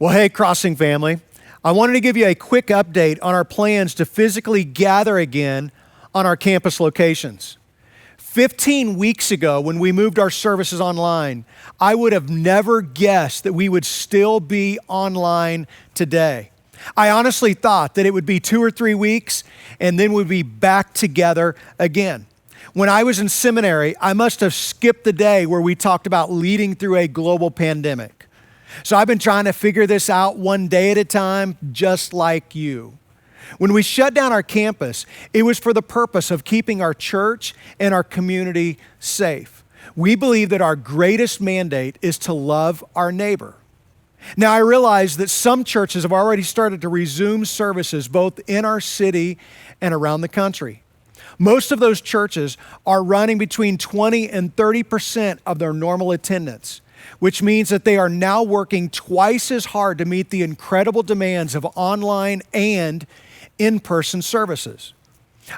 Well, hey, Crossing family. I wanted to give you a quick update on our plans to physically gather again on our campus locations. 15 weeks ago, when we moved our services online, I would have never guessed that we would still be online today. I honestly thought that it would be 2 or 3 weeks and then we'd be back together again. When I was in seminary, I must have skipped the day where we talked about leading through a global pandemic. So I've been trying to figure this out one day at a time, just like you. When we shut down our campus, it was for the purpose of keeping our church and our community safe. We believe that our greatest mandate is to love our neighbor. Now, I realize that some churches have already started to resume services both in our city and around the country. Most of those churches are running between 20 and 30% of their normal attendance, which means that they are now working twice as hard to meet the incredible demands of online and in-person services.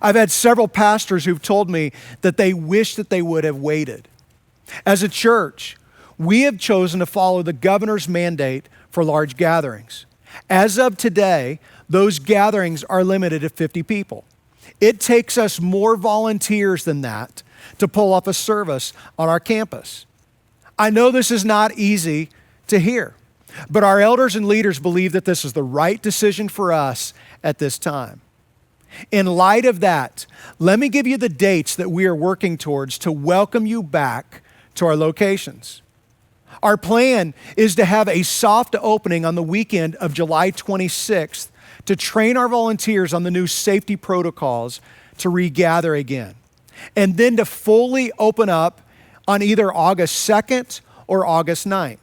I've had several pastors who've told me that they wish that they would have waited. As a church, we have chosen to follow the governor's mandate for large gatherings. As of today, those gatherings are limited to 50 people. It takes us more volunteers than that to pull off a service on our campus. I know this is not easy to hear, but our elders and leaders believe that this is the right decision for us at this time. In light of that, let me give you the dates that we are working towards to welcome you back to our locations. Our plan is to have a soft opening on the weekend of July 26th to train our volunteers on the new safety protocols to regather again, and then to fully open up on either August 2nd or August 9th.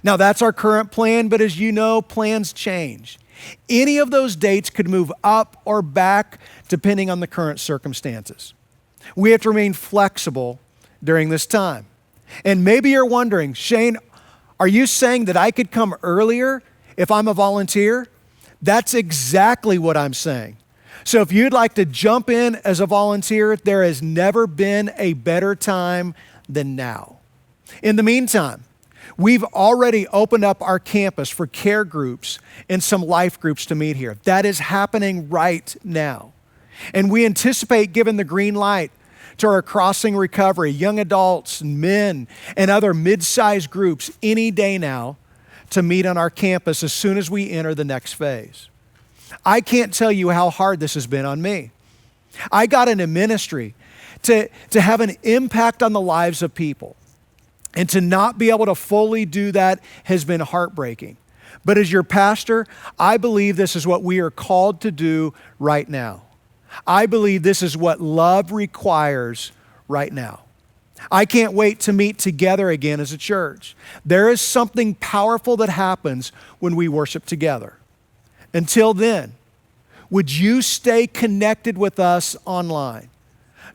Now that's our current plan, but as you know, plans change. Any of those dates could move up or back depending on the current circumstances. We have to remain flexible during this time. And maybe you're wondering, Shane, are you saying that I could come earlier if I'm a volunteer? That's exactly what I'm saying. So if you'd like to jump in as a volunteer, there has never been a better time than now. In the meantime, we've already opened up our campus for care groups and some life groups to meet here. That is happening right now. And we anticipate giving the green light to our Crossing Recovery, young adults, men, and other mid-sized groups any day now to meet on our campus as soon as we enter the next phase. I can't tell you how hard this has been on me. I got into ministry to have an impact on the lives of people. And to not be able to fully do that has been heartbreaking. But as your pastor, I believe this is what we are called to do right now. I believe this is what love requires right now. I can't wait to meet together again as a church. There is something powerful that happens when we worship together. Until then, would you stay connected with us online?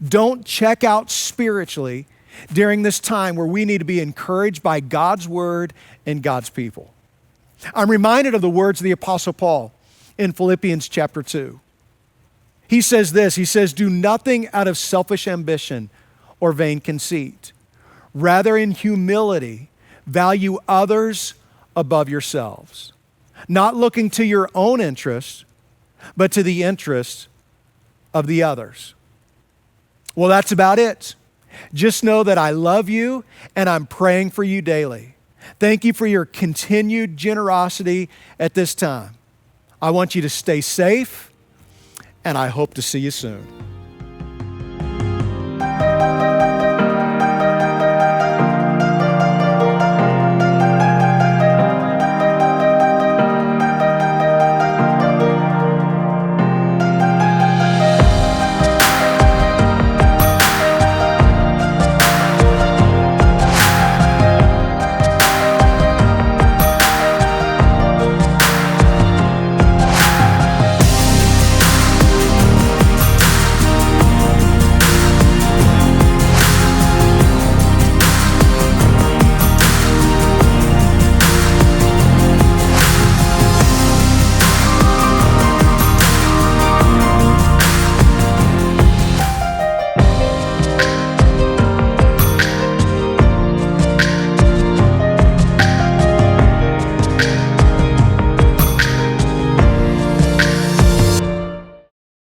Don't check out spiritually during this time where we need to be encouraged by God's word and God's people. I'm reminded of the words of the Apostle Paul in Philippians chapter 2. He says this, he says, "Do nothing out of selfish ambition or vain conceit. Rather, in humility, value others above yourselves, not looking to your own interests, but to the interests of the others." Well, that's about it. Just know that I love you and I'm praying for you daily. Thank you for your continued generosity at this time. I want you to stay safe, and I hope to see you soon.